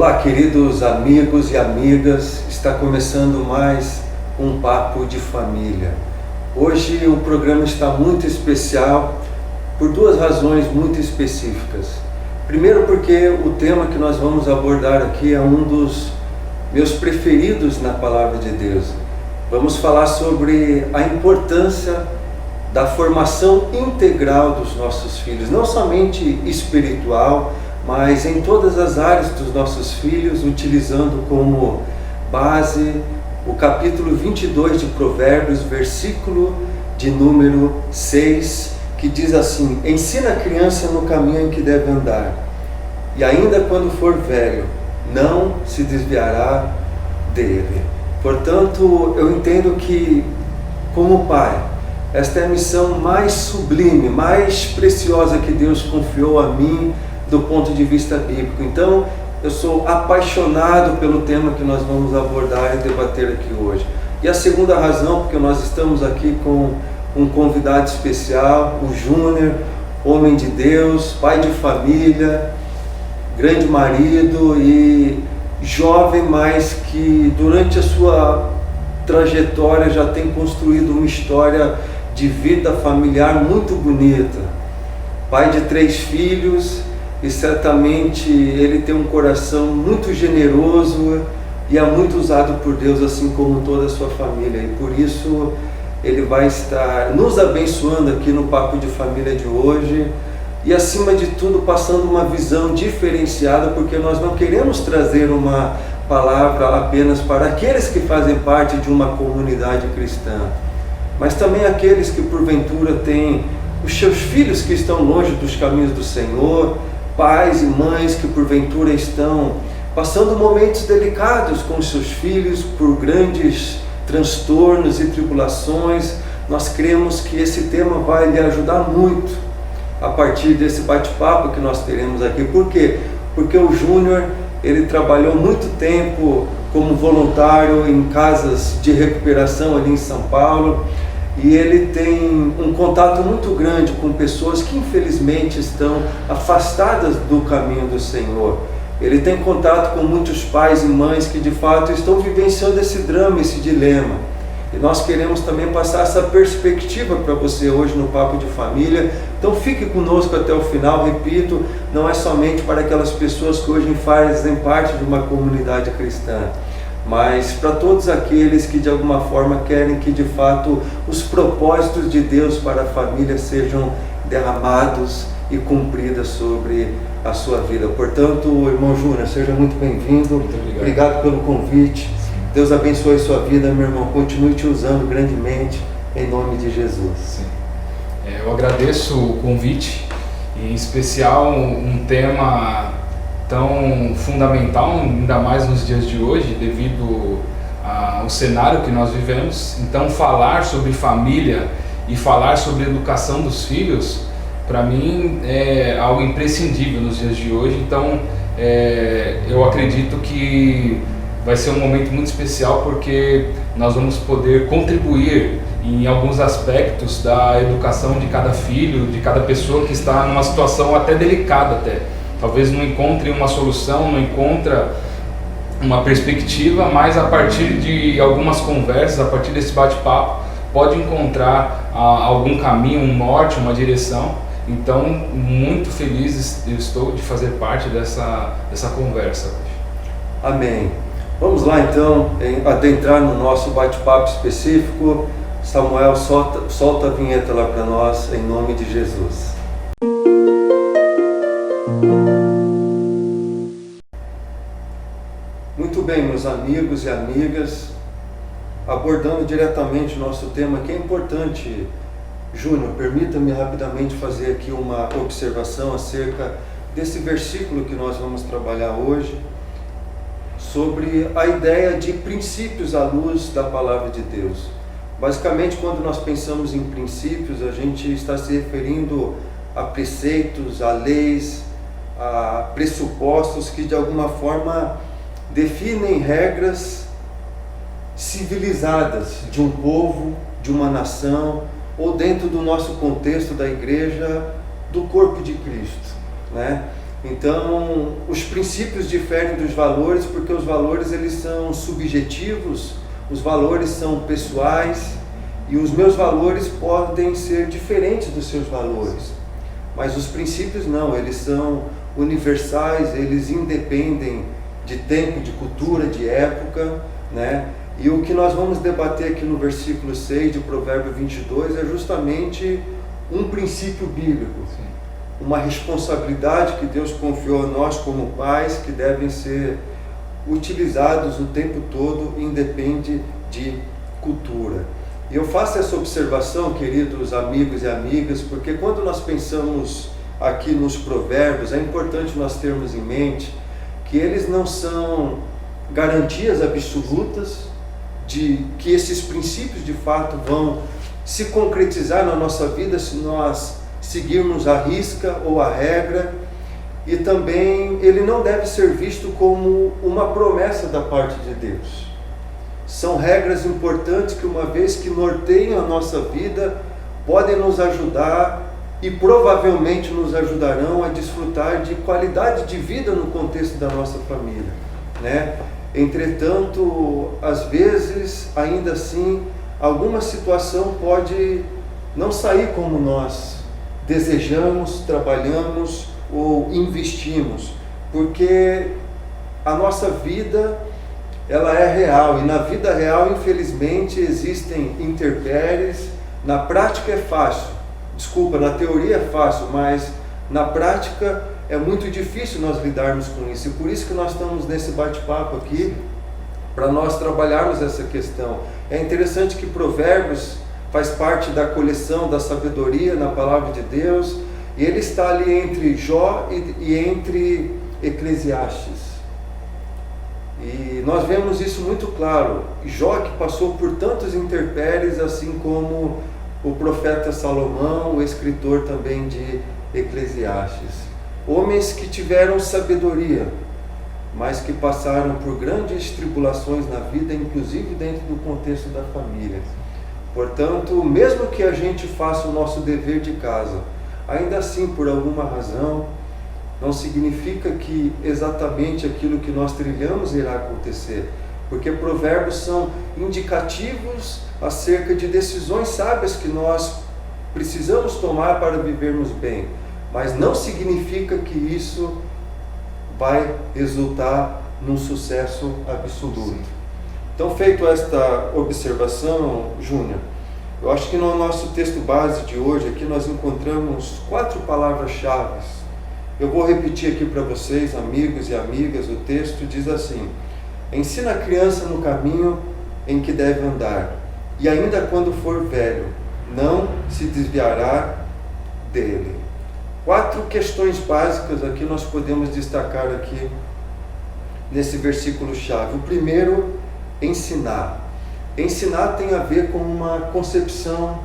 Olá, queridos amigos e amigas, está começando mais um Papo de Família. Hoje o programa está muito especial por duas razões muito específicas. Primeiro, porque o tema que nós vamos abordar aqui é um dos meus preferidos na Palavra de Deus. Vamos falar sobre a importância da formação integral dos nossos filhos, não somente espiritual, mas em todas as áreas dos nossos filhos, utilizando como base o capítulo 22 de Provérbios, versículo de número 6, que diz assim: ensina a criança no caminho em que deve andar, e ainda quando for velho, não se desviará dele. Portanto, eu entendo que, como pai, esta é a missão mais sublime, mais preciosa que Deus confiou a mim do ponto de vista bíblico. Então, eu sou apaixonado pelo tema que nós vamos abordar e debater aqui hoje. E a segunda razão, porque nós estamos aqui com um convidado especial, o Júnior, homem de Deus, pai de família, grande marido e jovem, mas que durante a sua trajetória já tem construído uma história de vida familiar muito bonita. Pai de 3 filhos, e certamente ele tem um coração muito generoso e é muito usado por Deus, assim como toda a sua família. E por isso ele vai estar nos abençoando aqui no Papo de Família de hoje e, acima de tudo, passando uma visão diferenciada, porque nós não queremos trazer uma palavra apenas para aqueles que fazem parte de uma comunidade cristã, mas também aqueles que porventura têm os seus filhos que estão longe dos caminhos do Senhor, pais e mães que porventura estão passando momentos delicados com os seus filhos por grandes transtornos e tribulações. Nós cremos que esse tema vai lhe ajudar muito a partir desse bate-papo que nós teremos aqui. Por quê? Porque o Júnior, ele trabalhou muito tempo como voluntário em casas de recuperação ali em São Paulo, e ele tem um contato muito grande com pessoas que infelizmente estão afastadas do caminho do Senhor. Ele tem contato com muitos pais e mães que de fato estão vivenciando esse drama, esse dilema. E nós queremos também passar essa perspectiva para você hoje no Papo de Família. Então fique conosco até o final. Repito, não é somente para aquelas pessoas que hoje fazem parte de uma comunidade cristã, mas para todos aqueles que de alguma forma querem que de fato os propósitos de Deus para a família sejam derramados e cumpridos sobre a sua vida. Portanto, irmão Júnior, seja muito bem-vindo. Muito obrigado pelo convite. Deus abençoe sua vida, meu irmão. Continue te usando grandemente, em nome de Jesus. Sim. Eu agradeço o convite, e em especial um tema tão fundamental, ainda mais nos dias de hoje, devido ao cenário que nós vivemos. Então, falar sobre família e falar sobre educação dos filhos, para mim, é algo imprescindível nos dias de hoje. Então, eu acredito que vai ser um momento muito especial, porque nós vamos poder contribuir em alguns aspectos da educação de cada filho, de cada pessoa que está numa situação até delicada até. Talvez não encontre uma solução, não encontra uma perspectiva, mas a partir de algumas conversas, a partir desse bate-papo, pode encontrar algum caminho, um norte, uma direção. Então, muito feliz eu estou de fazer parte dessa conversa hoje. Amém. Vamos lá então, adentrar no nosso bate-papo específico. Samuel, solta a vinheta lá para nós, em nome de Jesus. Muito bem, meus amigos e amigas, abordando diretamente o nosso tema, que é importante. Júnior, permita-me rapidamente fazer aqui uma observação acerca desse versículo que nós vamos trabalhar hoje, sobre a ideia de princípios à luz da Palavra de Deus. Basicamente, quando nós pensamos em princípios, a gente está se referindo a preceitos, a leis, a pressupostos que de alguma forma definem regras civilizadas de um povo, de uma nação, ou dentro do nosso contexto da igreja, do corpo de Cristo, né? Então, os princípios diferem dos valores porque os valores eles são subjetivos, os valores são pessoais e os meus valores podem ser diferentes dos seus valores. Mas os princípios não, eles são universais, eles independem de tempo, de cultura, de época, né? E o que nós vamos debater aqui no versículo 6 de Provérbio 22 é justamente um princípio bíblico. Sim. Uma responsabilidade que Deus confiou a nós como pais, que devem ser utilizados o tempo todo, independe de cultura. E eu faço essa observação, queridos amigos e amigas, porque quando nós pensamos aqui nos provérbios, é importante nós termos em mente que eles não são garantias absolutas de que esses princípios de fato vão se concretizar na nossa vida se nós seguirmos a risca ou a regra, e também ele não deve ser visto como uma promessa da parte de Deus. São regras importantes que, uma vez que norteiam a nossa vida, podem nos ajudar e provavelmente nos ajudarão a desfrutar de qualidade de vida no contexto da nossa família, né? Entretanto, às vezes, ainda assim, alguma situação pode não sair como nós desejamos, trabalhamos ou investimos, porque a nossa vida ela é real, e na vida real, infelizmente, existem intempéries. Na prática é fácil, na teoria é fácil, mas na prática é muito difícil nós lidarmos com isso, e por isso que nós estamos nesse bate-papo aqui, para nós trabalharmos essa questão. É interessante que Provérbios faz parte da coleção da sabedoria na palavra de Deus, e ele está ali entre Jó e entre Eclesiastes. E nós vemos isso muito claro. Jó, que passou por tantos intempéries, assim como o profeta Salomão, o escritor também de Eclesiastes. Homens que tiveram sabedoria, mas que passaram por grandes tribulações na vida, inclusive dentro do contexto da família. Portanto, mesmo que a gente faça o nosso dever de casa, ainda assim, por alguma razão, não significa que exatamente aquilo que nós trilhamos irá acontecer, porque provérbios são indicativos acerca de decisões sábias que nós precisamos tomar para vivermos bem, mas não significa que isso vai resultar num sucesso absoluto. Então, feito esta observação, Júnior, eu acho que no nosso texto base de hoje aqui nós encontramos 4 palavras-chave. Eu vou repetir aqui para vocês, amigos e amigas. O texto diz assim: ensina a criança no caminho em que deve andar, e ainda quando for velho, não se desviará dele. 4 questões básicas aqui nós podemos destacar aqui nesse versículo-chave. O primeiro, ensinar. Ensinar tem a ver com uma concepção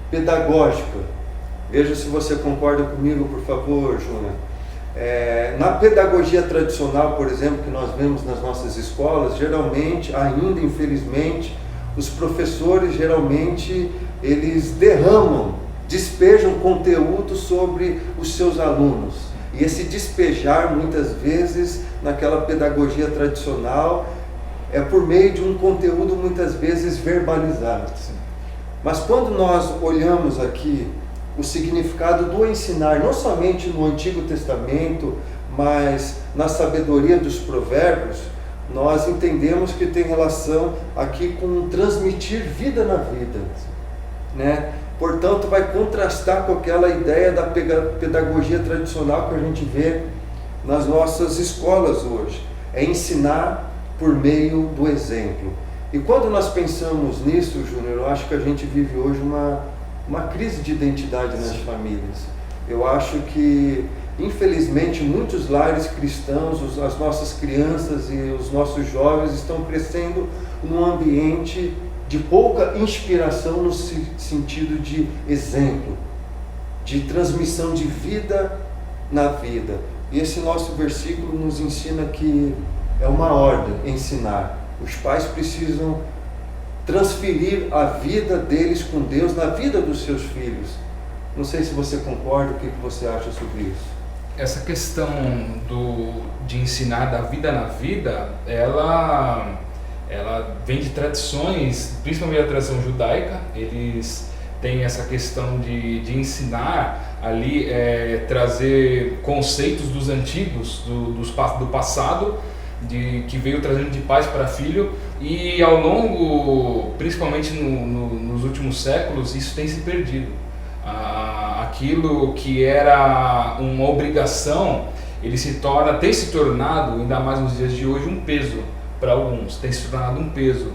pedagógica. Veja se você concorda comigo, por favor, Júnior. Na pedagogia tradicional, por exemplo, que nós vemos nas nossas escolas, geralmente, ainda infelizmente, os professores geralmente eles despejam conteúdo sobre os seus alunos. E esse despejar, muitas vezes, naquela pedagogia tradicional, é por meio de um conteúdo muitas vezes verbalizado. Mas quando nós olhamos aqui o significado do ensinar, não somente no Antigo Testamento, mas na sabedoria dos provérbios, nós entendemos que tem relação aqui com transmitir vida na vida, né? Portanto, vai contrastar com aquela ideia da pedagogia tradicional que a gente vê nas nossas escolas hoje. É ensinar por meio do exemplo. E quando nós pensamos nisso, Júnior, eu acho que a gente vive hoje uma crise de identidade nas famílias. Eu acho que, infelizmente, muitos lares cristãos, as nossas crianças e os nossos jovens estão crescendo num ambiente de pouca inspiração no sentido de exemplo, de transmissão de vida na vida. E esse nosso versículo nos ensina que é uma ordem ensinar. Os pais precisam transferir a vida deles com Deus na vida dos seus filhos. Não sei se você concorda, o que você acha sobre isso? essa questão de ensinar da vida na vida, ela vem de tradições, principalmente a tradição judaica. Eles têm essa questão de ensinar ali, trazer conceitos dos antigos, do passado, que veio trazendo de pais para filho, e ao longo, principalmente nos últimos séculos, isso tem se perdido. Aquilo que era uma obrigação, tem se tornado, ainda mais nos dias de hoje, um peso para alguns, tem se tornado um peso.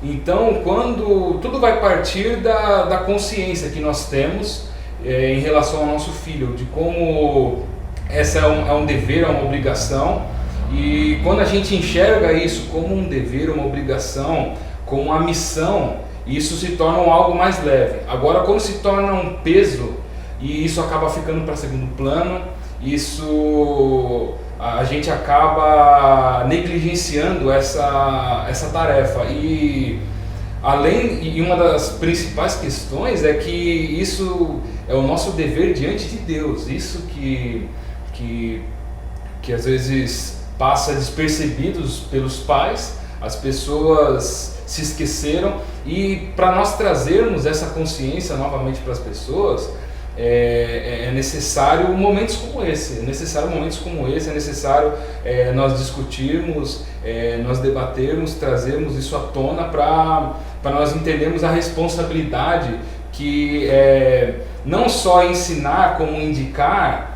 Então, quando tudo vai partir da consciência que nós temos em relação ao nosso filho, de como essa é um dever, é uma obrigação, e quando a gente enxerga isso como um dever, uma obrigação, como uma missão, isso se torna algo mais leve. Agora, quando se torna um peso, e isso acaba ficando para segundo plano, a gente acaba negligenciando essa tarefa. E uma das principais questões é que isso é o nosso dever diante de Deus. Isso que às vezes passa despercebidos pelos pais, as pessoas se esqueceram, e para nós trazermos essa consciência novamente para as pessoas, é necessário momentos como esse, é necessário nós discutirmos, nós debatermos, trazermos isso à tona para nós entendermos a responsabilidade que não só ensinar, como indicar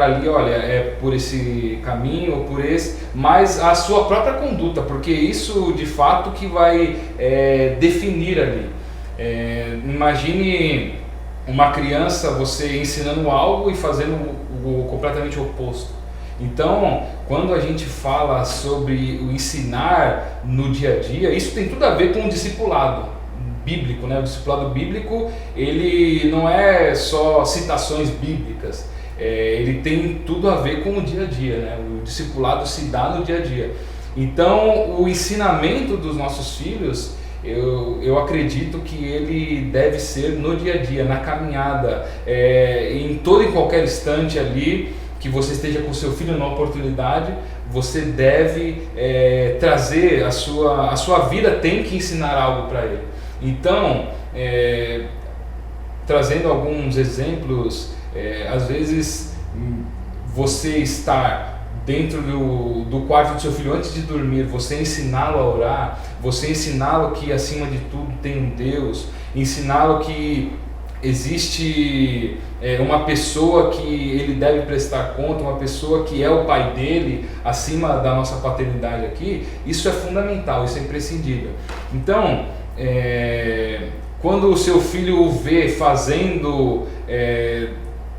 ali, olha, é por esse caminho ou por esse, mas a sua própria conduta, porque isso de fato que vai definir ali. Imagine uma criança, você ensinando algo e fazendo o completamente oposto. Então, quando a gente fala sobre o ensinar no dia a dia, isso tem tudo a ver com o discipulado bíblico, né? O discipulado bíblico, ele não é só citações bíblicas, ele tem tudo a ver com o dia a dia, né? O discipulado se dá no dia a dia. Então, o ensinamento dos nossos filhos, eu acredito que ele deve ser no dia a dia, na caminhada, em todo e qualquer instante ali que você esteja com seu filho numa oportunidade, você deve trazer a sua vida tem que ensinar algo para ele. Então, trazendo alguns exemplos, às vezes você estar dentro do quarto do seu filho antes de dormir, você ensiná-lo a orar, você ensiná-lo que acima de tudo tem um Deus, ensiná-lo que existe uma pessoa que ele deve prestar conta, uma pessoa que é o pai dele, acima da nossa paternidade aqui, isso é fundamental, isso é imprescindível. Então, quando o seu filho o vê fazendo,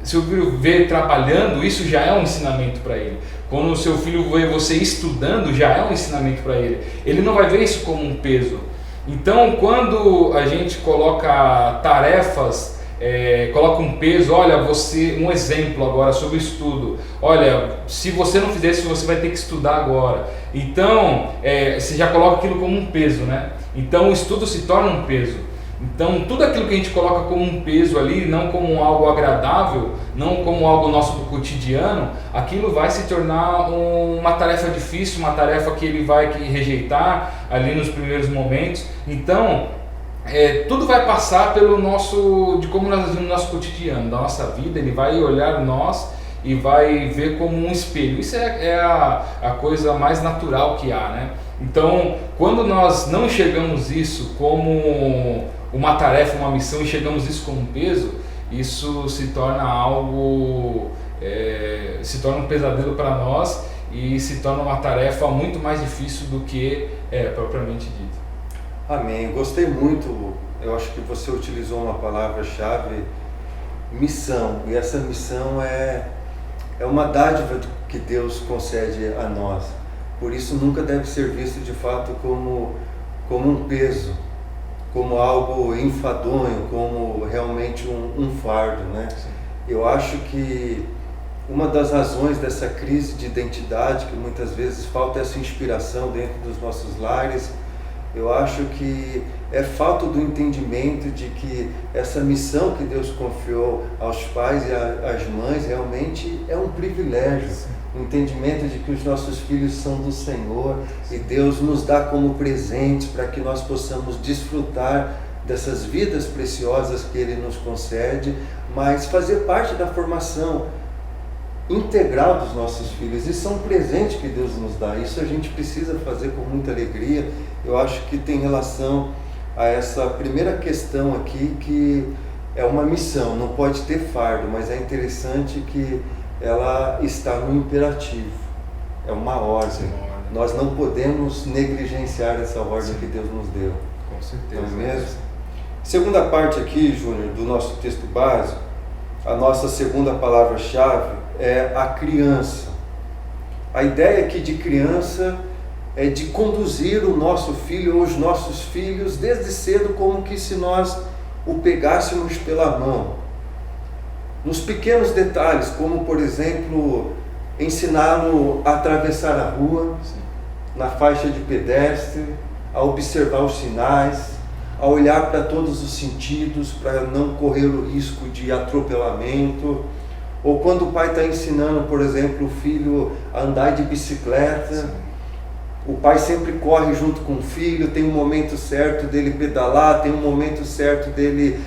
se o filho vê trabalhando, isso já é um ensinamento para ele. Quando o seu filho vê você estudando, já é um ensinamento para ele. Ele não vai ver isso como um peso. Então, quando a gente coloca tarefas, coloca um peso, olha, um exemplo agora sobre estudo. Olha, se você não fizer isso, você vai ter que estudar agora. Então, você já coloca aquilo como um peso, né? Então, o estudo se torna um peso. Então, tudo aquilo que a gente coloca como um peso ali, não como algo agradável, não como algo nosso do cotidiano, aquilo vai se tornar uma tarefa difícil, uma tarefa que ele vai rejeitar ali nos primeiros momentos. Então, tudo vai passar de como nós vivemos no nosso cotidiano, da nossa vida. Ele vai olhar nós e vai ver como um espelho. Isso é a coisa mais natural que há, né? Então, quando nós não enxergamos isso como uma tarefa, uma missão, enxergamos isso como um peso, isso se torna algo, se torna um pesadelo para nós e se torna uma tarefa muito mais difícil do que propriamente dito. Amém. Gostei muito, eu acho que você utilizou uma palavra-chave, missão, e essa missão é uma dádiva que Deus concede a nós. Por isso nunca deve ser visto de fato como um peso, como algo enfadonho, como realmente um fardo, né? Sim. Eu acho que uma das razões dessa crise de identidade, que muitas vezes falta essa inspiração dentro dos nossos lares, Eu acho que é falta do entendimento de que essa missão que Deus confiou aos pais e às mães realmente é um privilégio. O entendimento de que os nossos filhos são do Senhor e Deus nos dá como presentes para que nós possamos desfrutar dessas vidas preciosas que Ele nos concede, mas fazer parte da formação integral dos nossos filhos. Isso é um presente que Deus nos dá, isso a gente precisa fazer com muita alegria. Eu acho que tem relação a essa primeira questão aqui, que é uma missão, não pode ter fardo, mas é interessante que ela está no imperativo, é uma ordem. Nós não podemos negligenciar essa ordem que Deus nos deu. Com certeza. Não é mesmo? Segunda parte aqui, Júnior, do nosso texto básico, a nossa segunda palavra-chave é a criança. A ideia aqui de criança é de conduzir o nosso filho ou os nossos filhos desde cedo, como que se nós o pegássemos pela mão. Nos pequenos detalhes, como por exemplo, ensiná-lo a atravessar a rua, na faixa de pedestre, a observar os sinais, a olhar para todos os sentidos, para não correr o risco de atropelamento. Ou quando o pai está ensinando, por exemplo, o filho a andar de bicicleta, o pai sempre corre junto com o filho, tem um momento certo dele pedalar, tem um momento certo dele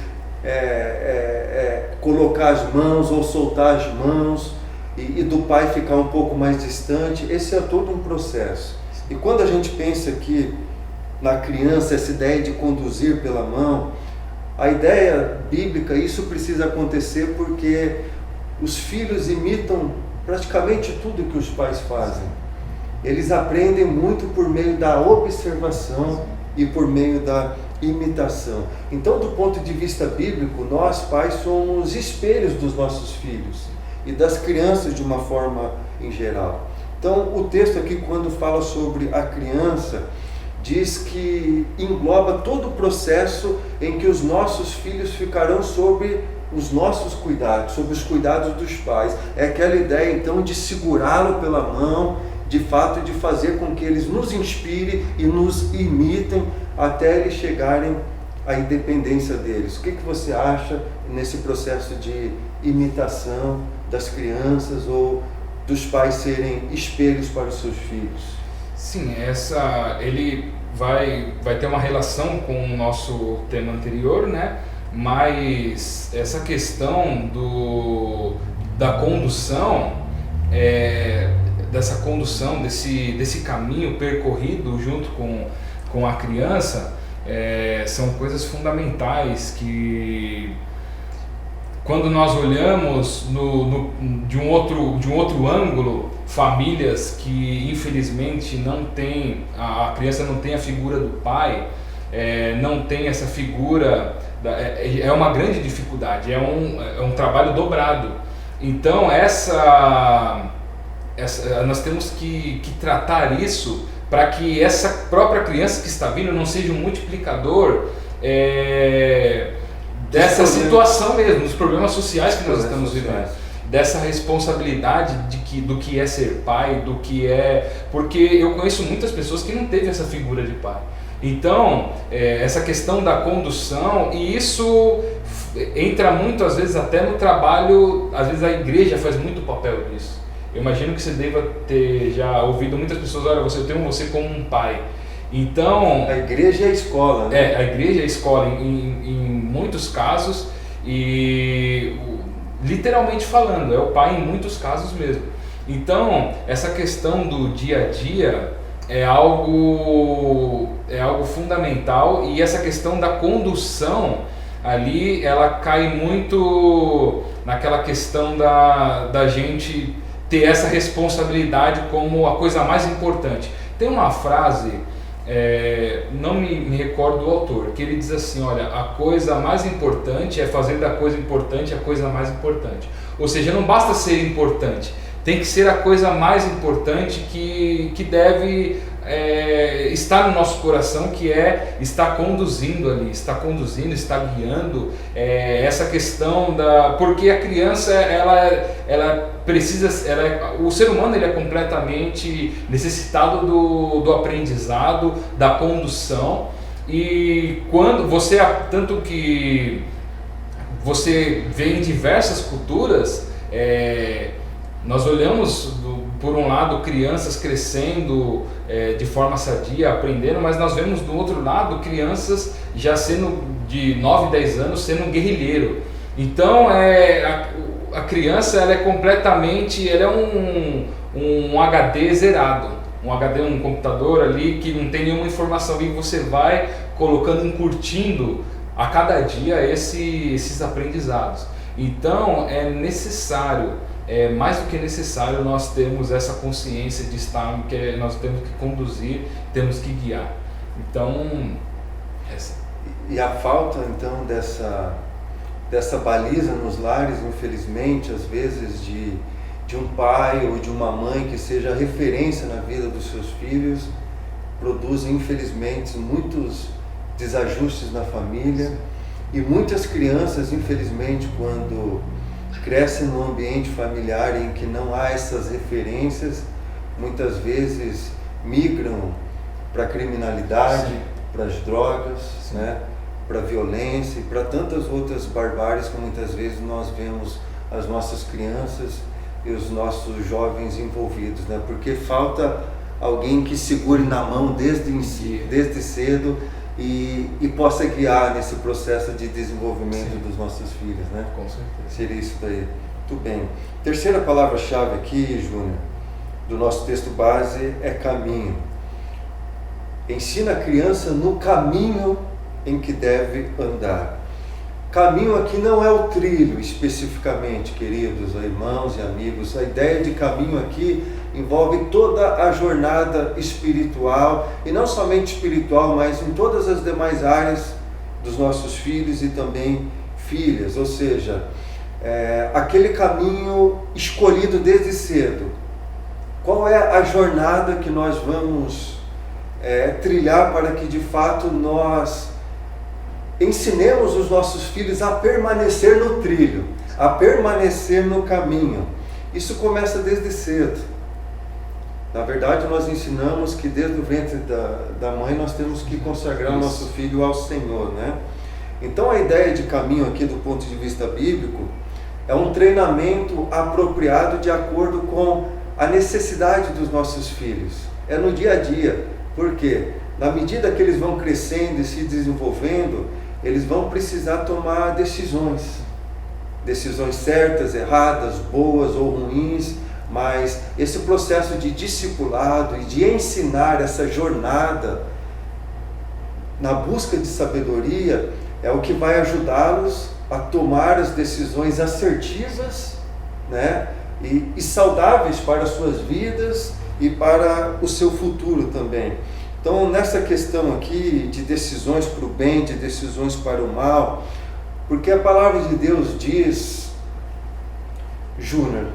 colocar as mãos ou soltar as mãos, e do pai ficar um pouco mais distante. Esse é todo um processo. E quando a gente pensa aqui na criança, essa ideia de conduzir pela mão, a ideia bíblica, isso precisa acontecer porque os filhos imitam praticamente tudo que os pais fazem. Eles aprendem muito por meio da observação e por meio da imitação. Então, do ponto de vista bíblico, nós pais somos espelhos dos nossos filhos e das crianças de uma forma em geral. Então, o texto aqui, quando fala sobre a criança, diz que engloba todo o processo em que os nossos filhos ficarão sob os nossos cuidados, sob os cuidados dos pais. É aquela ideia então de segurá-lo pela mão, de fato de fazer com que eles nos inspirem e nos imitem até eles chegarem à independência deles. O que você acha nesse processo de imitação das crianças ou dos pais serem espelhos para os seus filhos? Sim, ele vai ter uma relação com o nosso tema anterior, né? Mas essa questão da condução, dessa condução, desse caminho percorrido junto com a criança, são coisas fundamentais que, quando nós olhamos de um outro ângulo, famílias que infelizmente não tem, a criança não tem a figura do pai, não tem essa figura, é uma grande dificuldade, é um trabalho dobrado. Então nós temos que tratar isso para que essa própria criança que está vindo não seja um multiplicador dessa situação mesmo, dos problemas sociais que nós estamos vivendo, dessa responsabilidade do que é ser pai, do que é... Porque eu conheço muitas pessoas que não teve essa figura de pai. Então, essa questão da condução, e isso entra muito, às vezes, até no trabalho, às vezes a igreja faz muito papel disso. Eu imagino que você deva ter já ouvido muitas pessoas, olha, eu tenho você como um pai. Então... A igreja é a escola, né? A igreja é a escola em muitos casos, e literalmente falando, é o pai em muitos casos mesmo. Então, essa questão do dia a dia é algo fundamental, e essa questão da condução ali, ela cai muito naquela questão da gente ter essa responsabilidade como a coisa mais importante. Tem uma frase, não me recordo do autor, que ele diz assim, olha, a coisa mais importante é fazer da coisa importante a coisa mais importante. Ou seja, não basta ser importante, tem que ser a coisa mais importante que deve está no nosso coração, que está conduzindo ali, está guiando essa questão porque a criança ela precisa, o ser humano ele é completamente necessitado do aprendizado, da condução, e quando tanto que você vê em diversas culturas, nós olhamos por um lado crianças crescendo de forma sadia, aprendendo, mas nós vemos do outro lado crianças já sendo de 9, 10 anos sendo um guerrilheiro. Então a criança ela é um HD zerado, um computador ali que não tem nenhuma informação, e você vai colocando, encurtindo a cada dia esses aprendizados. Então é necessário, mais do que necessário, nós termos essa consciência de estar, que nós temos que conduzir, temos que guiar. Então, E a falta então dessa baliza nos lares, infelizmente, às vezes de um pai ou de uma mãe que seja referência na vida dos seus filhos, produz infelizmente muitos desajustes na família, e muitas crianças, infelizmente, quando crescem num ambiente familiar em que não há essas referências, muitas vezes migram para a criminalidade, para as drogas, né, para a violência e para tantas outras barbáries que muitas vezes nós vemos as nossas crianças e os nossos jovens envolvidos, né, porque falta alguém que segure na mão desde cedo e possa guiar nesse processo de desenvolvimento dos nossos filhos, né? Com certeza. Seria isso daí. Muito bem. Terceira palavra-chave aqui, Júnior, do nosso texto base é caminho. Ensina a criança no caminho em que deve andar. Caminho aqui não é o trilho especificamente, queridos irmãos e amigos. A ideia de caminho aqui envolve toda a jornada espiritual, e não somente espiritual, mas em todas as demais áreas dos nossos filhos e também filhas, ou seja, aquele caminho escolhido desde cedo. Qual é a jornada que nós vamos trilhar para que de fato nós ensinemos os nossos filhos a permanecer no trilho, a permanecer no caminho? Isso começa desde cedo. Na verdade, nós ensinamos que desde o ventre da mãe nós temos que consagrar o nosso filho ao Senhor, né? Então a ideia de caminho aqui do ponto de vista bíblico é um treinamento apropriado de acordo com a necessidade dos nossos filhos. É no dia a dia, porque na medida que eles vão crescendo e se desenvolvendo, eles vão precisar tomar decisões certas, erradas, boas ou ruins. Mas esse processo de discipulado e de ensinar essa jornada na busca de sabedoria é o que vai ajudá-los a tomar as decisões assertivas, né, e saudáveis para as suas vidas e para o seu futuro também. Então, nessa questão aqui de decisões para o bem, de decisões para o mal, porque a palavra de Deus diz, Júnior,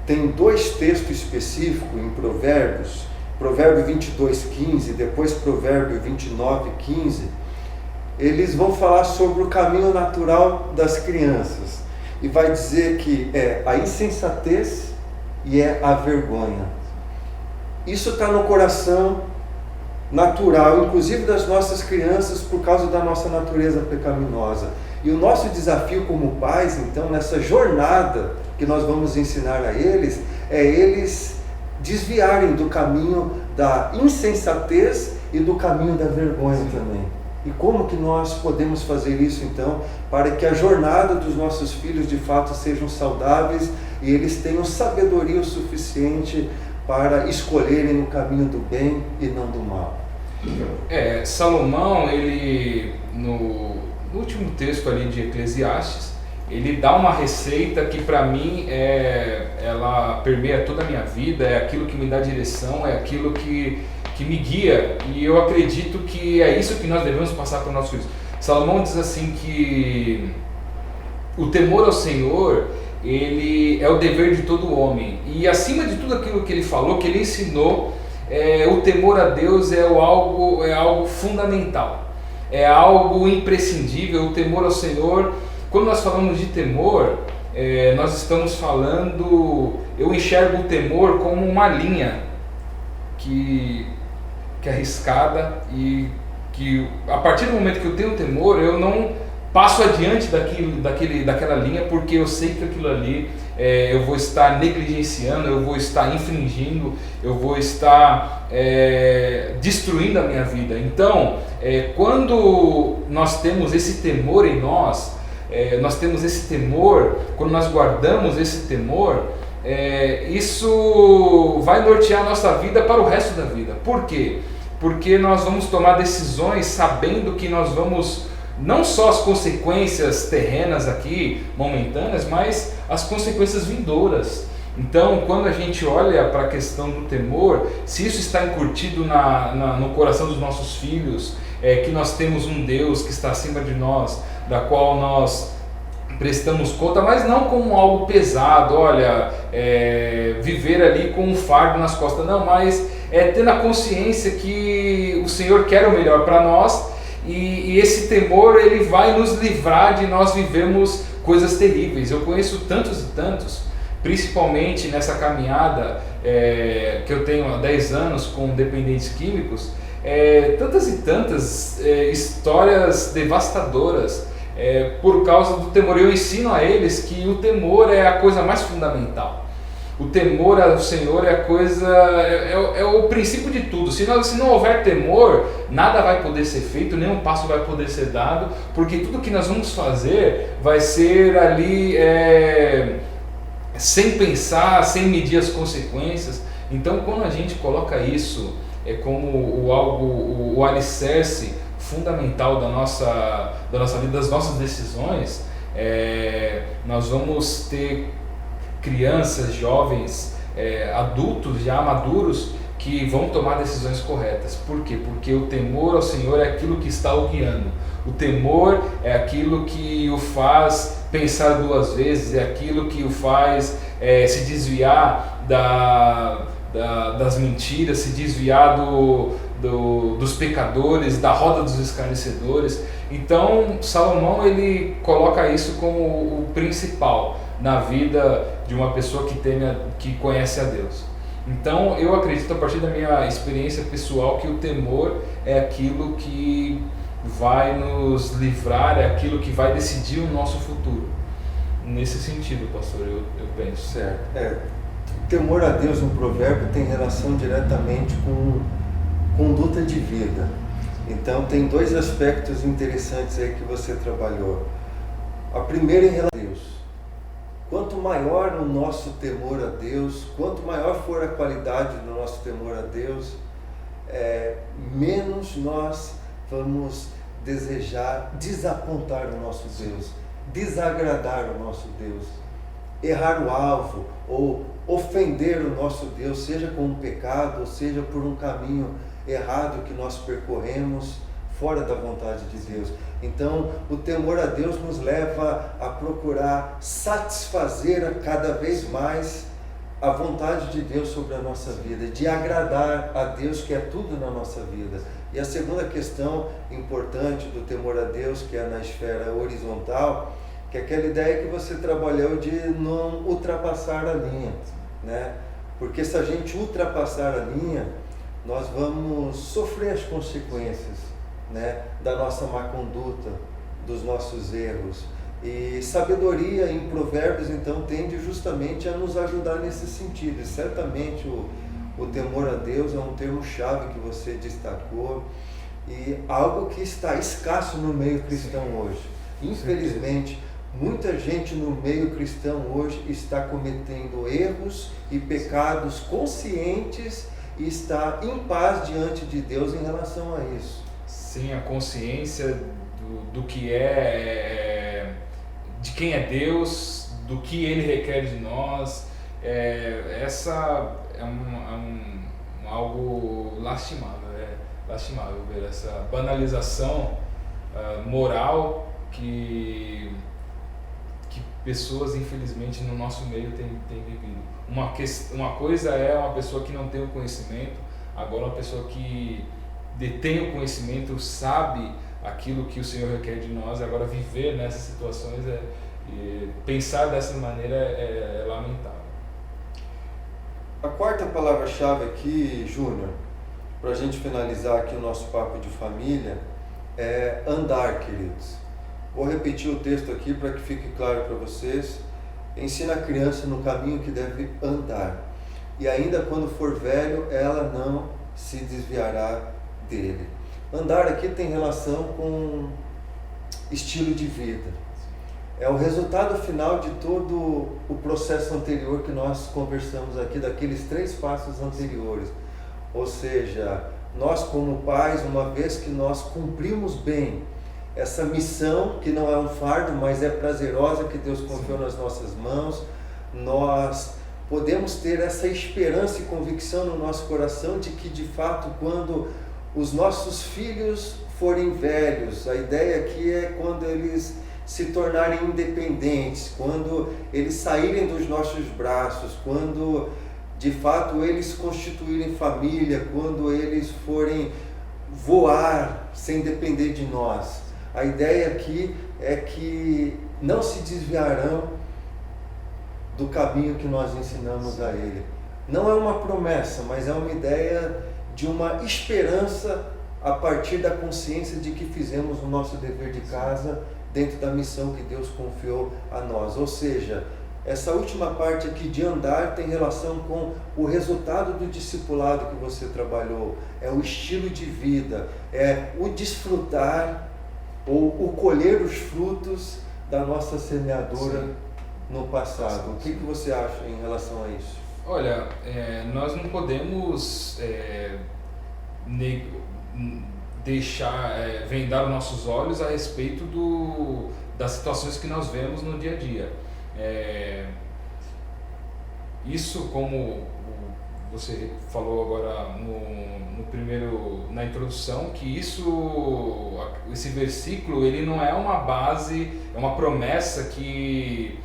tem dois textos específicos em Provérbios, Provérbio 22:15, depois Provérbio 29:15, eles vão falar sobre o caminho natural das crianças, e vai dizer que é a insensatez e é a vergonha. Isso está no coração natural, inclusive das nossas crianças, por causa da nossa natureza pecaminosa. E o nosso desafio como pais, então, nessa jornada que nós vamos ensinar a eles, é eles desviarem do caminho da insensatez e do caminho da vergonha também. E como que nós podemos fazer isso, então, para que a jornada dos nossos filhos de fato sejam saudáveis e eles tenham sabedoria o suficiente para escolherem o caminho do bem e não do mal? Salomão, ele no último texto ali de Eclesiastes, ele dá uma receita que para mim ela permeia toda a minha vida, é aquilo que me dá direção, é aquilo que me guia, e eu acredito que é isso que nós devemos passar para os nossos filhos. Salomão diz assim que o temor ao Senhor, ele é o dever de todo homem, e acima de tudo aquilo que ele falou, que ele ensinou, o temor a Deus é algo fundamental, é algo imprescindível. O temor ao Senhor, quando nós falamos de temor, nós estamos falando, eu enxergo o temor como uma linha que é arriscada, e que a partir do momento que eu tenho temor, eu não passo adiante daquela linha, porque eu sei que aquilo ali eu vou estar negligenciando, eu vou estar infringindo, eu vou estar destruindo a minha vida. Então, quando nós temos esse temor em nós, temos esse temor, quando nós guardamos esse temor, isso vai nortear a nossa vida para o resto da vida. Por quê? Porque nós vamos tomar decisões sabendo que nós vamos, não só as consequências terrenas aqui, momentâneas, mas as consequências vindouras. Então, quando a gente olha para a questão do temor, se isso está incutido no coração dos nossos filhos, que nós temos um Deus que está acima de nós, da qual nós prestamos conta, mas não como algo pesado, olha, viver ali com um fardo nas costas, não, mas tendo a consciência que o Senhor quer o melhor para nós, e esse temor ele vai nos livrar de nós vivermos coisas terríveis. Eu conheço tantos e tantos, principalmente nessa caminhada que eu tenho há 10 anos com dependentes químicos, tantas e tantas histórias devastadoras por causa do temor. Eu ensino a eles que o temor é a coisa mais fundamental. O temor ao Senhor é o princípio de tudo. Se não houver temor, nada vai poder ser feito, nenhum passo vai poder ser dado, porque tudo que nós vamos fazer vai ser ali sem pensar, sem medir as consequências. Então, quando a gente coloca isso como o alicerce fundamental da nossa vida, das nossas decisões, nós vamos ter crianças, jovens, adultos já maduros que vão tomar decisões corretas. Por quê? Porque o temor ao Senhor é aquilo que está o guiando. O temor é aquilo que o faz pensar 2 vezes, é aquilo que o faz se desviar das mentiras, se desviar dos pecadores, da roda dos escarnecedores. Então, Salomão ele coloca isso como o principal na vida de uma pessoa que conhece a Deus. Então, eu acredito, a partir da minha experiência pessoal, que o temor é aquilo que vai nos livrar, é aquilo que vai decidir o nosso futuro. Nesse sentido, pastor, eu penso. Certo. Temor a Deus no provérbio tem relação diretamente com conduta de vida. Então, tem 2 aspectos interessantes aí que você trabalhou. A primeira em relação a Deus. Quanto maior o nosso temor a Deus, quanto maior for a qualidade do nosso temor a Deus, menos nós vamos desejar desapontar o nosso Deus, desagradar o nosso Deus, errar o alvo ou ofender o nosso Deus, seja com um pecado, ou seja por um caminho errado que nós percorremos fora da vontade de Deus. Então, o temor a Deus nos leva a procurar satisfazer a cada vez mais a vontade de Deus sobre a nossa vida, de agradar a Deus, que é tudo na nossa vida. E a segunda questão importante do temor a Deus, que é na esfera horizontal, que é aquela ideia que você trabalhou de não ultrapassar a linha, né? Porque se a gente ultrapassar a linha, nós vamos sofrer as consequências, né, da nossa má conduta, dos nossos erros. E sabedoria em Provérbios, então, tende justamente a nos ajudar nesse sentido. E certamente o temor a Deus é um termo-chave que você destacou, e algo que está escasso no meio cristão hoje. Infelizmente, muita gente no meio cristão hoje está cometendo erros e pecados conscientes e está em paz diante de Deus em relação a isso. Sim, a consciência do que de quem é Deus, do que Ele requer de nós, essa é algo lastimável, lastimável ver essa banalização moral que pessoas, infelizmente, no nosso meio têm vivido. Uma coisa é uma pessoa que não tem o conhecimento, Agora uma pessoa que detém o conhecimento, sabe aquilo que o Senhor requer de nós, agora viver nessas situações, pensar dessa maneira é lamentável. A quarta palavra-chave aqui, Júnior, para a gente finalizar aqui o nosso papo de família, é andar, queridos. Vou repetir o texto aqui para que fique claro para vocês. Ensina a criança no caminho que deve andar, e ainda quando for velho, ela não se desviará dele. Andar aqui tem relação com estilo de vida. É o resultado final de todo o processo anterior que nós conversamos aqui, daqueles 3 passos anteriores. Ou seja, nós como pais, uma vez que nós cumprimos bem essa missão, que não é um fardo, mas é prazerosa, que Deus confiou nas nossas mãos, nós podemos ter essa esperança e convicção no nosso coração de que, de fato, quando os nossos filhos forem velhos, a ideia aqui é quando eles se tornarem independentes, quando eles saírem dos nossos braços, quando de fato eles constituírem família, quando eles forem voar sem depender de nós. A ideia aqui é que não se desviarão do caminho que nós ensinamos a ele. Não é uma promessa, mas é uma ideia de uma esperança a partir da consciência de que fizemos o nosso dever de casa dentro da missão que Deus confiou a nós. Ou seja, essa última parte aqui de andar tem relação com o resultado do discipulado que você trabalhou, é o estilo de vida, é o desfrutar ou o colher os frutos da nossa semeadura no passado. O que você acha em relação a isso? Olha, nós não podemos vendar os nossos olhos a respeito das situações que nós vemos no dia a dia. Isso, como você falou agora na introdução, que esse versículo ele não é uma base, é uma promessa que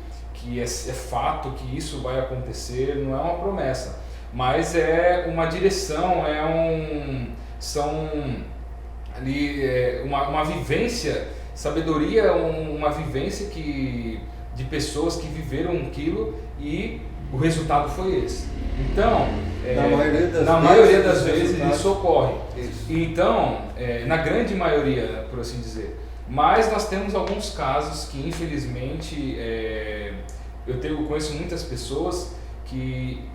é fato, que isso vai acontecer, não é uma promessa, mas é uma direção, uma vivência, sabedoria, uma vivência de pessoas que viveram aquilo e o resultado foi esse. Então, na maioria das vezes isso ocorre. Isso. Então, na grande maioria, por assim dizer. Mas nós temos alguns casos que, infelizmente, eu conheço muitas pessoas que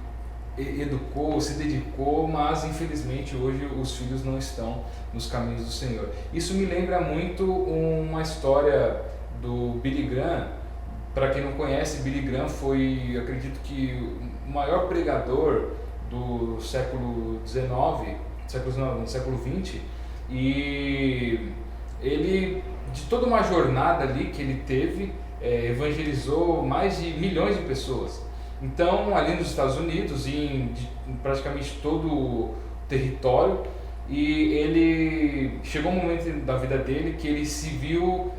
se dedicou, mas infelizmente hoje os filhos não estão nos caminhos do Senhor. Isso me lembra muito uma história do Billy Graham. Para quem não conhece, Billy Graham foi, acredito que, o maior pregador do século XIX, século XX, e ele, de toda uma jornada ali que ele teve, evangelizou mais de milhões de pessoas. Então, ali nos Estados Unidos, em praticamente todo o território, e ele chegou um momento da vida dele que ele se viu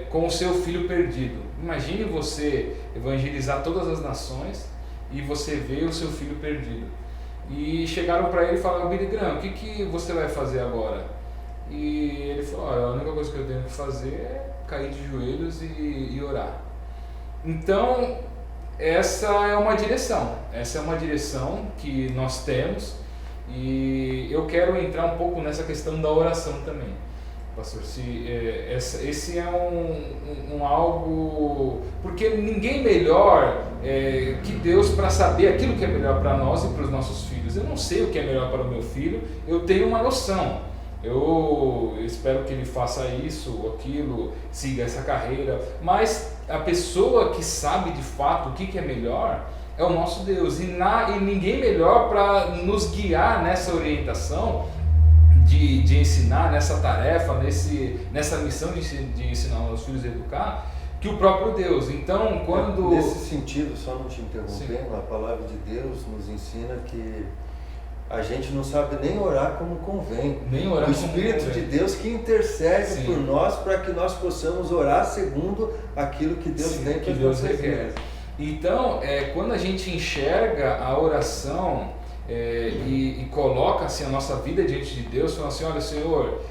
com o seu filho perdido. Imagine você evangelizar todas as nações e você vê o seu filho perdido. E chegaram para ele e falaram: Billy Graham, o que você vai fazer agora? E ele falou: olha, a única coisa que eu tenho que fazer é cair de joelhos e orar. Então, essa é uma direção que nós temos, e eu quero entrar um pouco nessa questão da oração também, pastor. Esse é algo, porque ninguém melhor que Deus para saber aquilo que é melhor para nós e para os nossos filhos. Eu não sei o que é melhor para o meu filho, eu tenho uma noção. Eu espero que ele faça isso ou aquilo, siga essa carreira, mas a pessoa que sabe de fato o que é melhor é o nosso Deus, e ninguém melhor para nos guiar nessa orientação de ensinar, nessa tarefa, nessa missão de ensinar os nossos filhos a educar, que o próprio Deus. Então, quando... Nesse sentido, só não te interrompendo, a palavra de Deus nos ensina que a gente não sabe nem orar como convém. O Espírito de Deus que intercede por nós para que nós possamos orar segundo aquilo que Deus tem que Deus requer. Então, quando a gente enxerga a oração e coloca assim, a nossa vida diante de Deus, falando assim, olha Senhor,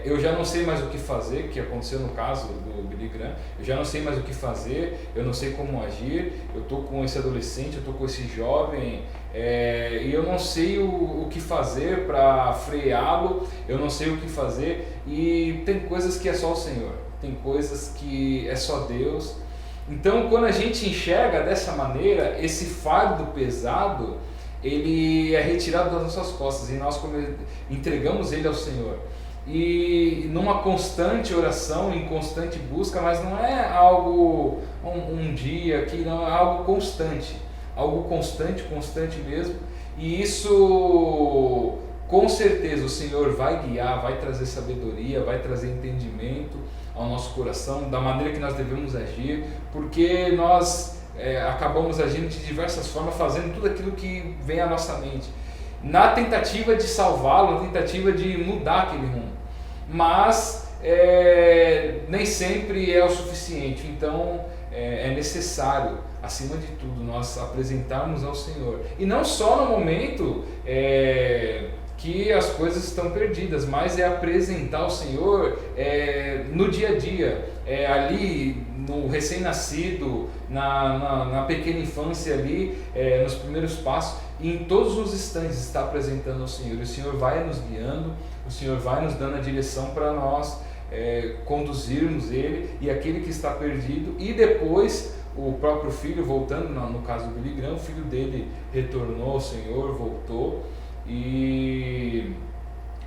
eu já não sei mais o que fazer, que aconteceu no caso do Billy Graham, eu já não sei mais o que fazer, eu não sei como agir, eu estou com esse adolescente, eu estou com esse jovem, e eu não sei o que fazer para freá-lo, eu não sei o que fazer, e tem coisas que é só o Senhor, tem coisas que é só Deus. Então quando a gente enxerga dessa maneira, esse fardo pesado, ele é retirado das nossas costas e nós entregamos ele ao Senhor. E numa constante oração, em constante busca, mas não é algo um dia que não é algo constante mesmo. E isso com certeza o Senhor vai guiar, vai trazer sabedoria, vai trazer entendimento ao nosso coração da maneira que nós devemos agir, porque nós acabamos agindo de diversas formas, fazendo tudo aquilo que vem à nossa mente, na tentativa de salvá-lo, na tentativa de mudar aquele rumo, mas nem sempre é o suficiente. Então é necessário, acima de tudo, nós apresentarmos ao Senhor, e não só no momento que as coisas estão perdidas, mas apresentar ao Senhor no dia a dia, ali no recém-nascido, na pequena infância ali, nos primeiros passos, e em todos os instantes está apresentando ao Senhor. E o Senhor vai nos guiando, o Senhor vai nos dando a direção para nós conduzirmos ele e aquele que está perdido. E depois o próprio filho, voltando no caso do Billy Graham, o filho dele retornou ao Senhor, voltou e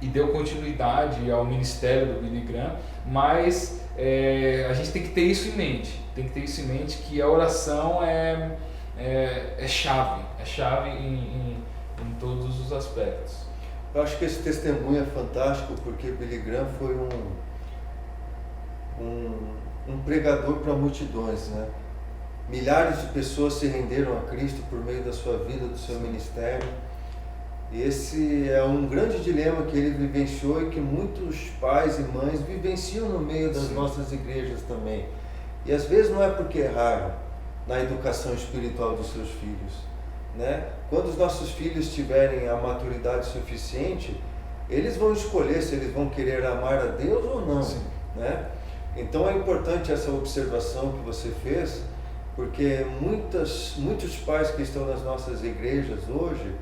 deu continuidade ao ministério do Billy Graham. Mas a gente tem que ter isso em mente, que a oração é chave em todos os aspectos. Eu acho que esse testemunho é fantástico, porque Billy Graham foi um pregador para multidões, né? Milhares de pessoas se renderam a Cristo por meio da sua vida, do seu ministério. E esse é um grande dilema que ele vivenciou e que muitos pais e mães vivenciam no meio das nossas igrejas também. E às vezes não é porque erraram na educação espiritual dos seus filhos, né? Quando os nossos filhos tiverem a maturidade suficiente, eles vão escolher se eles vão querer amar a Deus ou não, né? Então é importante essa observação que você fez, porque muitos pais que estão nas nossas igrejas hoje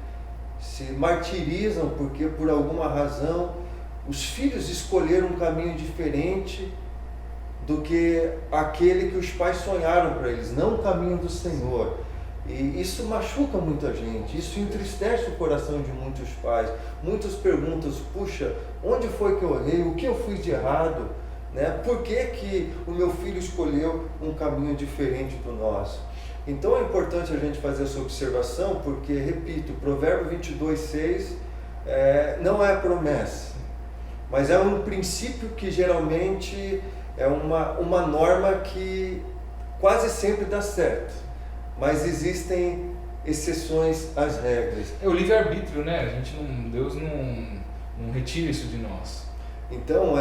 se martirizam porque por alguma razão os filhos escolheram um caminho diferente do que aquele que os pais sonharam para eles, não o caminho do Senhor. E isso machuca muita gente, isso entristece o coração de muitos pais. Muitas perguntas: puxa, onde foi que eu errei? O que eu fiz de errado? Né? Por que o meu filho escolheu um caminho diferente do nosso? Então é importante a gente fazer essa observação, porque, repito, Provérbio 22:6 não é promessa, mas é um princípio que geralmente é uma norma que quase sempre dá certo, mas existem exceções às regras. É o livre-arbítrio, né? Deus não retira isso de nós. Então,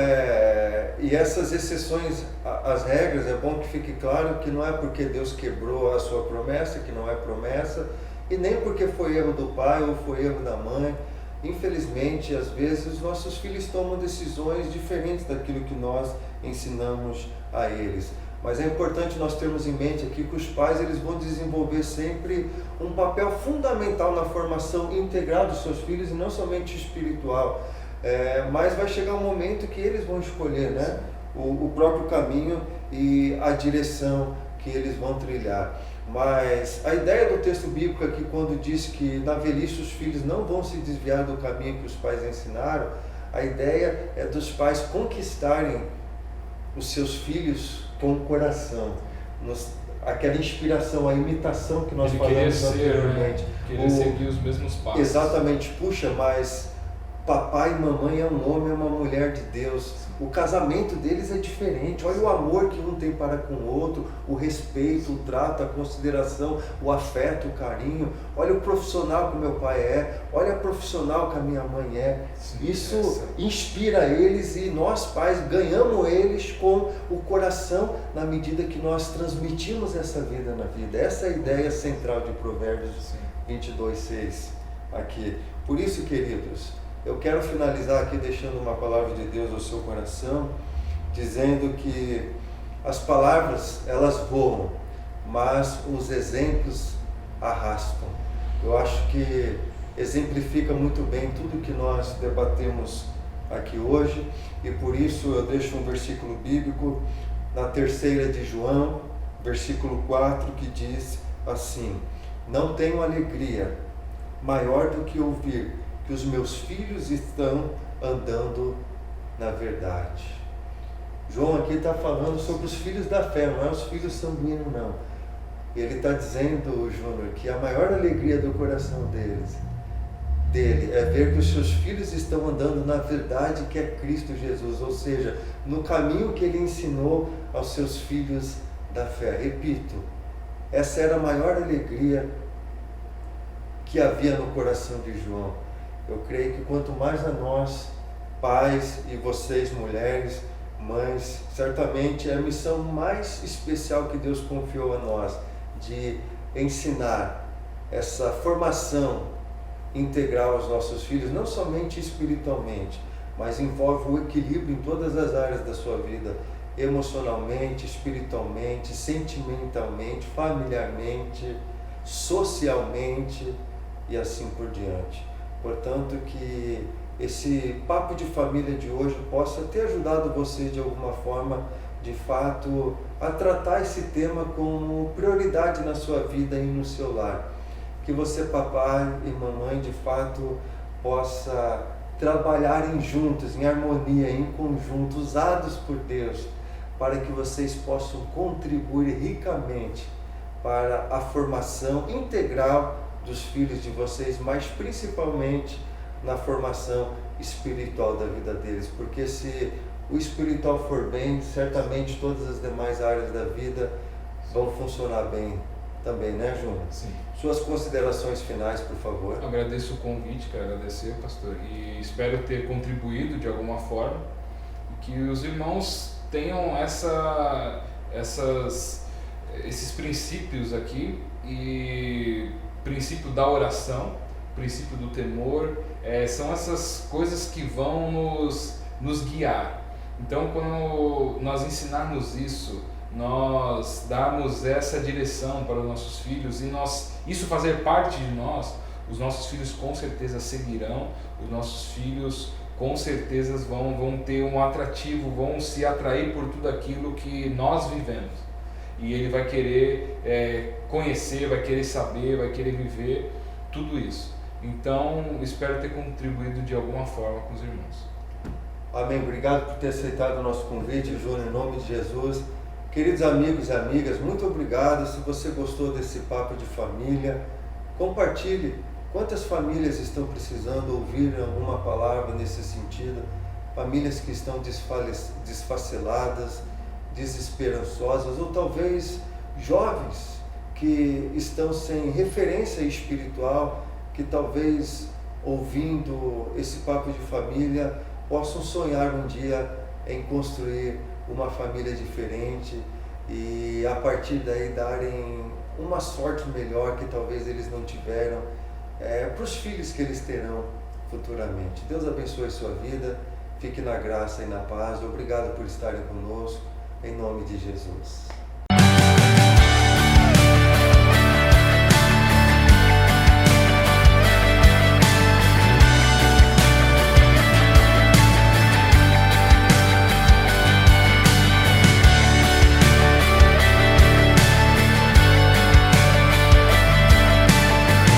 e essas exceções às regras, é bom que fique claro que não é porque Deus quebrou a sua promessa, que não é promessa, e nem porque foi erro do pai ou foi erro da mãe. Infelizmente, às vezes, os nossos filhos tomam decisões diferentes daquilo que nós ensinamos a eles. Mas é importante nós termos em mente aqui que os pais eles vão desenvolver sempre um papel fundamental na formação integral dos seus filhos, e não somente espiritual. Mas vai chegar um momento que eles vão escolher, né, o próprio caminho e a direção que eles vão trilhar. Mas a ideia do texto bíblico aqui, quando diz que na velhice os filhos não vão se desviar do caminho que os pais ensinaram, a ideia é dos pais conquistarem os seus filhos com o coração, aquela inspiração, a imitação que nós falamos anteriormente. Querer seguir os mesmos passos. Exatamente. Puxa, mas papai e mamãe é um homem e uma mulher de Deus. O casamento deles é diferente. Olha o amor que um tem para com o outro, o respeito, o trato, a consideração, o afeto, o carinho. Olha o profissional que o meu pai é, olha a profissional que a minha mãe é. Isso inspira eles, e nós pais ganhamos eles com o coração na medida que nós transmitimos essa vida na vida. Essa é a ideia central de Provérbios 22:6. aqui. Por isso, queridos, eu quero finalizar aqui deixando uma palavra de Deus ao seu coração, dizendo que as palavras, elas voam, mas os exemplos arrastam. Eu acho que exemplifica muito bem tudo que nós debatemos aqui hoje, e por isso eu deixo um versículo bíblico na 3ª de João, versículo 4, que diz assim: não tenho alegria maior do que ouvir que os meus filhos estão andando na verdade. João aqui está falando sobre os filhos da fé, não é os filhos sanguíneos não. Ele está dizendo, Júnior, que a maior alegria do coração dele é ver que os seus filhos estão andando na verdade, que é Cristo Jesus, ou seja, no caminho que ele ensinou aos seus filhos da fé. Repito, essa era a maior alegria que havia no coração de João. Eu creio que quanto mais a nós, pais, e vocês, mulheres, mães, certamente é a missão mais especial que Deus confiou a nós, de ensinar essa formação integral aos nossos filhos, não somente espiritualmente, mas envolve o equilíbrio em todas as áreas da sua vida, emocionalmente, espiritualmente, sentimentalmente, familiarmente, socialmente e assim por diante. Portanto, que esse papo de família de hoje possa ter ajudado você de alguma forma, de fato, a tratar esse tema como prioridade na sua vida e no seu lar. Que você, papai e mamãe, de fato, possa trabalharem juntos, em harmonia, em conjunto, usados por Deus, para que vocês possam contribuir ricamente para a formação integral dos filhos de vocês, mas principalmente na formação espiritual da vida deles, porque se o espiritual for bem, certamente todas as demais áreas da vida vão funcionar bem também, né, Júnior? Sim. Suas considerações finais, por favor. Agradeço o convite, quero agradecer, pastor, e espero ter contribuído de alguma forma, e que os irmãos tenham esses princípios aqui, e princípio da oração, princípio do temor, são essas coisas que vão nos guiar. Então, quando nós ensinarmos isso, nós darmos essa direção para os nossos filhos e isso fazer parte de nós, os nossos filhos com certeza seguirão, os nossos filhos com certeza vão ter um atrativo, vão se atrair por tudo aquilo que nós vivemos. E ele vai querer conhecer, vai querer saber, vai querer viver tudo isso. Então, espero ter contribuído de alguma forma com os irmãos. Amém. Obrigado por ter aceitado o nosso convite, Júnior, em nome de Jesus. Queridos amigos e amigas, muito obrigado. Se você gostou desse papo de família, compartilhe. Quantas famílias estão precisando ouvir alguma palavra nesse sentido? Famílias que estão desfaceladas, desesperançosas, ou talvez jovens que estão sem referência espiritual, que talvez ouvindo esse papo de família possam sonhar um dia em construir uma família diferente e a partir daí darem uma sorte melhor que talvez eles não tiveram para os filhos que eles terão futuramente. Deus abençoe a sua vida, fique na graça e na paz. Obrigado por estarem conosco, em nome de Jesus.